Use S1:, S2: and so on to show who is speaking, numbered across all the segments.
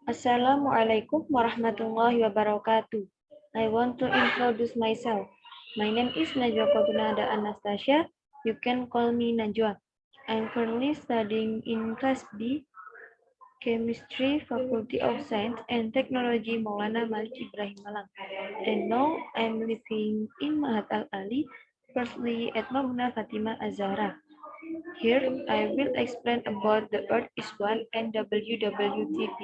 S1: Assalamualaikum warahmatullahi wabarakatuh. I want to introduce myself. My name is Najwa Kotunada Anastasia. You can call me Najwa. I'm currently studying in Class B, Chemistry, Faculty of Science and Technology Maulana Malik Ibrahim Malang. And now I'm living in Mahat Al Ali, firstly at Mabuna Fatima Azahra. Here I will explain about the Earth is One and WWTP.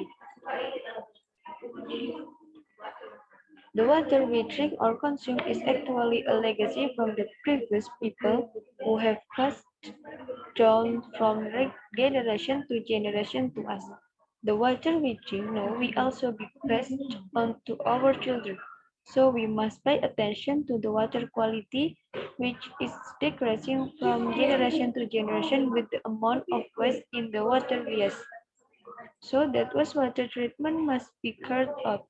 S1: The water we drink or consume is actually a legacy from the previous people who have passed down from generation to generation to us. The water we drink now will also be passed on to our children. So we must pay attention to the water quality, which is decreasing from generation to generation with the amount of waste in the water we use. So that wastewater treatment must be carried out.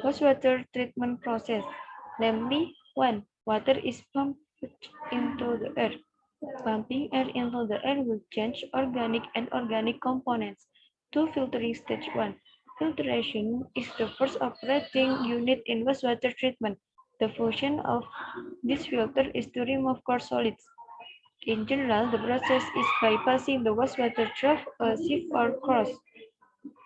S1: Wastewater treatment process, namely 1. Water is pumped into the earth. Pumping air into the air will change organic and inorganic components. 2. Filtering stage 1. Filtration is the first operating unit in wastewater treatment. The function of this filter is to remove coarse solids. In general, the process is by passing the wastewater through a sieve or cross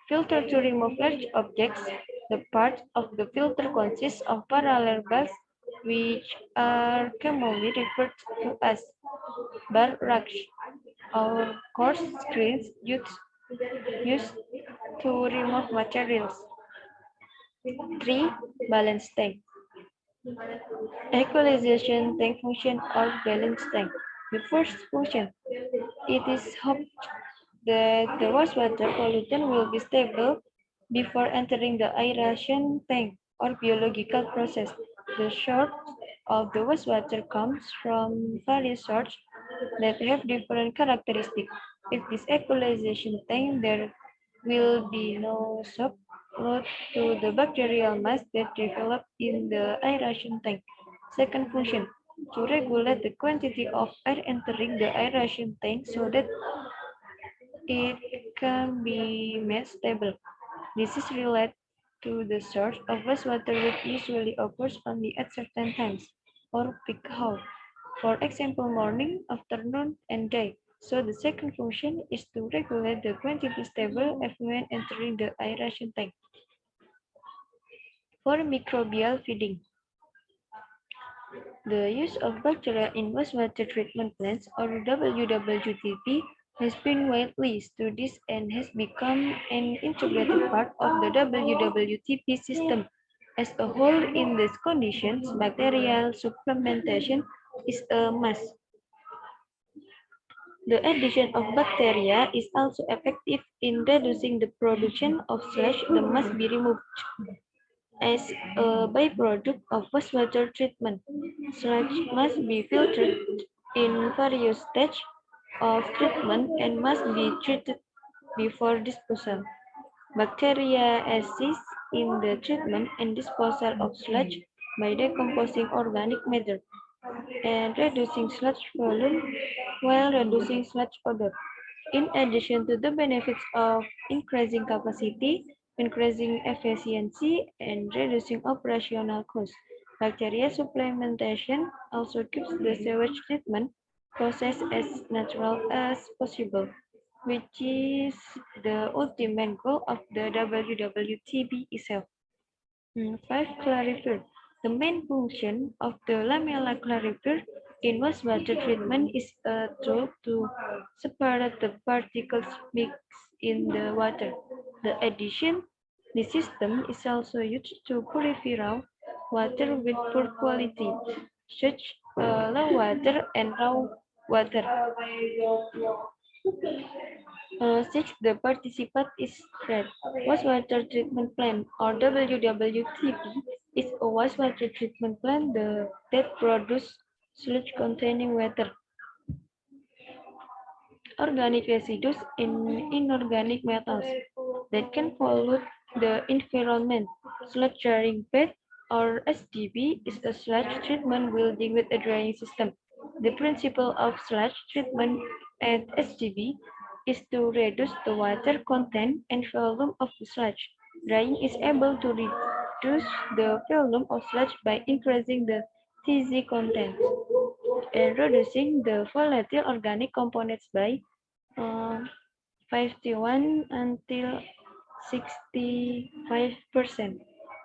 S1: filter to remove large objects. The part of the filter consists of parallel bars, which are commonly referred to as bar racks or coarse screens used to remove materials. 3. Balance tank. Equalization tank function or balance tank. The first function, it is hoped that the wastewater pollutant will be stable before entering the aeration tank or biological process. The source of the wastewater comes from various sources that have different characteristics. In this equalization tank, there will be no subload to the bacterial mass that develop in the aeration tank. Second function, to regulate the quantity of air entering the aeration tank so that it can be made stable. This is related to the source of wastewater which usually occurs only at certain times or peak hour. For example, morning, afternoon, and day. So the second function is to regulate the quantity stable effluent entering the aeration tank. For microbial feeding, the use of bacteria in wastewater treatment plants or WWTP has been widely studied and has become an integrated part of the WWTP system. As a whole, in these conditions, bacterial supplementation is a must. The addition of bacteria is also effective in reducing the production of sludge that must be removed as a byproduct of wastewater treatment. Sludge must be filtered in various stages of treatment and must be treated before disposal. Bacteria assist in the treatment and disposal of sludge by decomposing organic matter and reducing sludge volume while reducing sludge odor. In addition to the benefits of increasing capacity, increasing efficiency, and reducing operational costs, bacteria supplementation also keeps the sewage treatment process as natural as possible, which is the ultimate goal of the WWTB itself. 5. Clarifier. The main function of the lamella clarifier in wastewater treatment is a tool to separate the particles mixed in the water. The system is also used to purify water with poor quality, such low water and raw water. 6. The participant is spread. Wastewater treatment plant or WWTP is a wastewater treatment plant that produces sludge containing water, organic residues, and inorganic metals that can pollute the environment. Sludge drying bed or SDB is a sludge treatment building with a drying system. The principle of sludge treatment at SDB is to reduce the water content and volume of the sludge. Drying is able to reduce the volume of sludge by increasing the TZ content and reducing the volatile organic components by uh, 51 until 65%.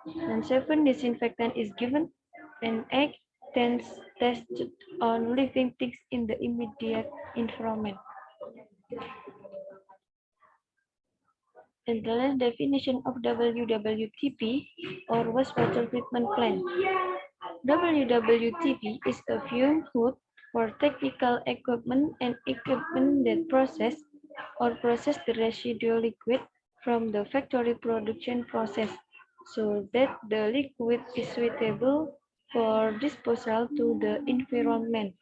S1: And 7 disinfectant is given and 8 tested on living things in the immediate environment. And the last definition of WWTP or wastewater treatment plant. WWTP is a fume hood for technical equipment and equipment that process the residual liquid from the factory production process so that the liquid is suitable for disposal to the environment.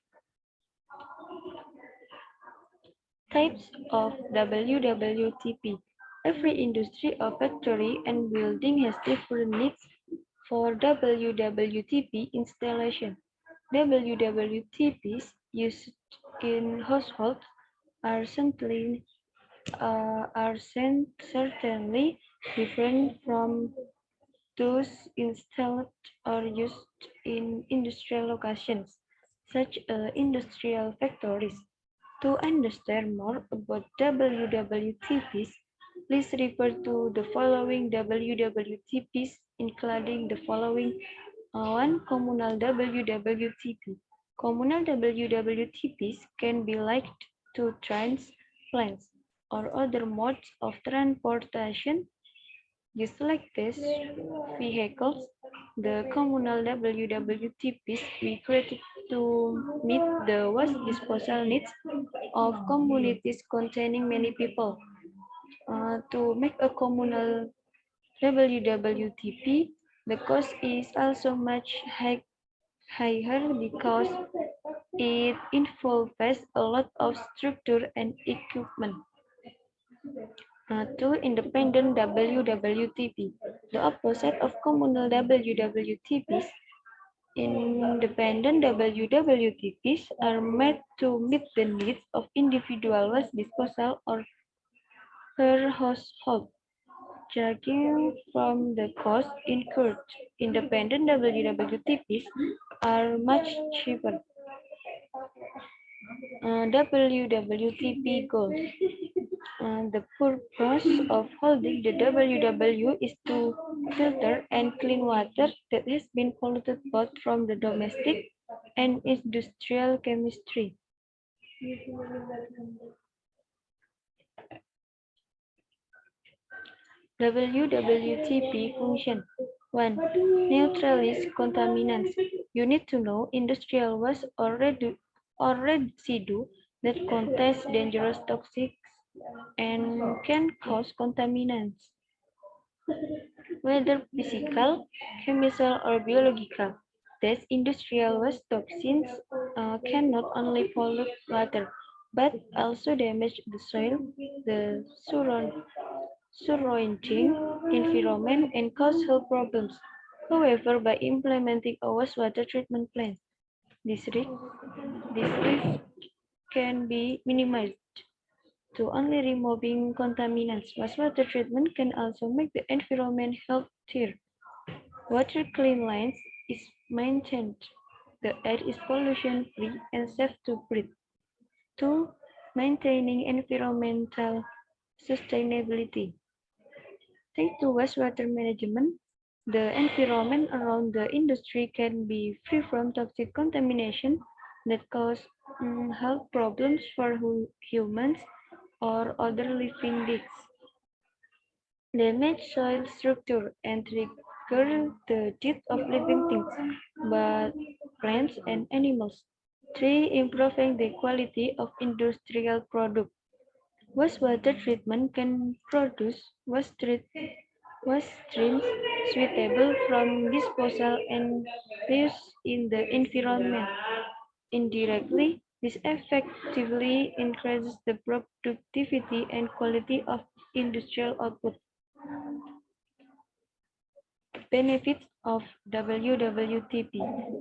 S1: Types of WWTP. Every industry or factory and building has different needs for WWTP installation. WWTPs used in households are certainly different from those installed or used in industrial locations, such as industrial factories. To understand more about WWTPs, please refer to the following WWTPs, including the following one communal WWTP. Communal WWTPs can be linked to trains, planes, or other modes of transportation used like these vehicles. The communal WWTPs we created to meet the waste disposal needs of communities containing many people. To make a communal WWTP, the cost is also much higher because it involves a lot of structure and equipment. Two independent WWTP. The opposite of communal WWTPs, independent WWTPs are made to meet the needs of individual waste disposal or per household, judging from the cost incurred. Independent WWTPs are much cheaper. WWTP goals. The purpose of holding the WW is to filter and clean water that has been polluted both from the domestic and industrial chemistry. WWTP function. 1. Neutralize contaminants. You need to know industrial waste or residue that contains dangerous toxics and can cause contaminants, whether physical, chemical, or biological. These industrial waste toxins can not only pollute water, but also damage the soil, the surrounding environment, and cause health problems. However, by implementing a wastewater treatment plant, this risk can be minimized to only removing contaminants. Wastewater treatment can also make the environment healthier. Water cleanliness is maintained. The air is pollution-free and safe to breathe. 2. Maintaining environmental sustainability. Thanks to wastewater management, the environment around the industry can be free from toxic contamination that cause health problems for humans or other living beings. Damage soil structure and trigger the death of living things, but plants and animals. 3. Improving the quality of industrial product. Wastewater treatment can produce waste streams suitable from disposal and reuse in the environment. Indirectly, this effectively increases the productivity and quality of industrial output. Benefits of WWTP.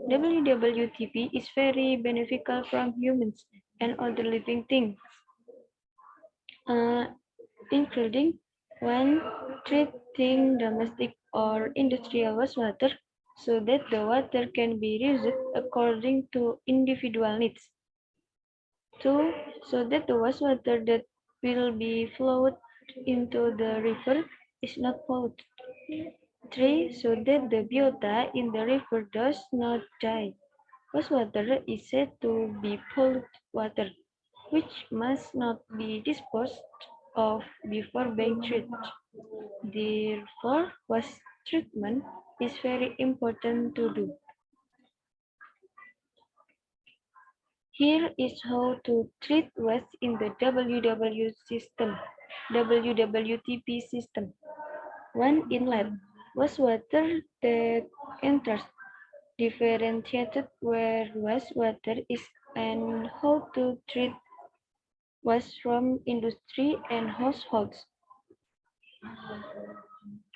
S1: WWTP is very beneficial from humans and other living things. including when treating domestic or industrial wastewater so that the water can be used according to individual needs. 2. So that the wastewater that will be flowed into the river is not polluted. 3. So that the biota in the river does not die. Wastewater is said to be polluted water, which must not be disposed of before being treated. Therefore, waste treatment is very important to do. Here is how to treat waste in the WWTP system. 1. Inlet. Wastewater that enters. Differentiated where wastewater is and how to treat waste from industry and households.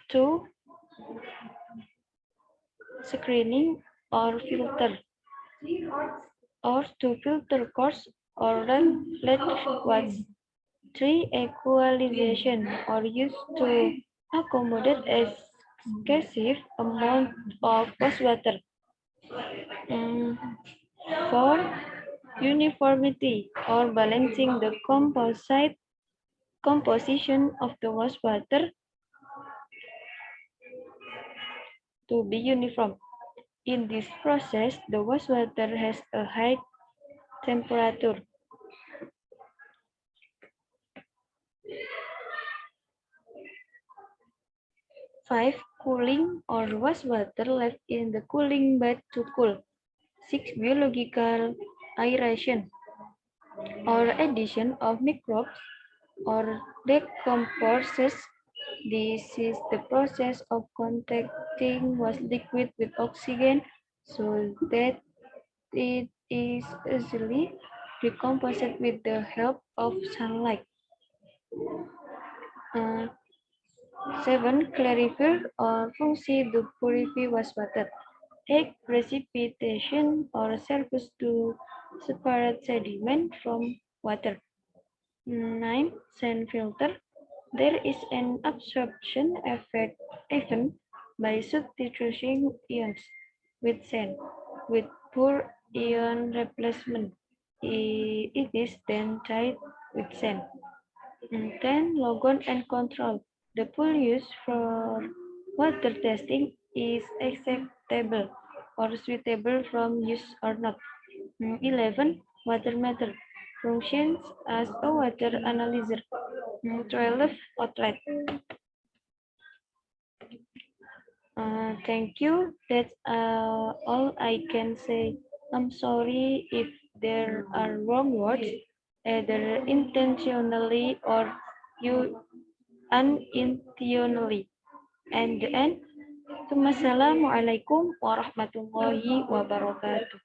S1: 2. Screening or filter. Or to filter coarse or flat waste. 3. Equalization or used to accommodate a excessive amount of wastewater. 4. Uniformity or balancing the composition of the wastewater to be uniform. In this process, the wastewater has a high temperature. 5. Cooling or wastewater left in the cooling bed to cool. 6. Biological aeration or addition of microbes or decomposers. This is the process of contacting waste liquid with oxygen so that it is easily decomposed with the help of sunlight. 7. Clarifier or fungsi to purify wastewater. Take precipitation or surface to separate sediment from water. 9. Sand filter. There is an absorption effect even by substituting ions with sand with poor ion replacement. It is then tied with sand. 10. Logon and control. The pool used for water testing is acceptable or suitable from use or not. 11. Water meter. Functions as a water analyzer. 12. Outlet. Thank you. That's all I can say. I'm sorry if there are wrong words, either intentionally or you unintentionally. And the end. Wassalamualaikum warahmatullahi wabarakatuh.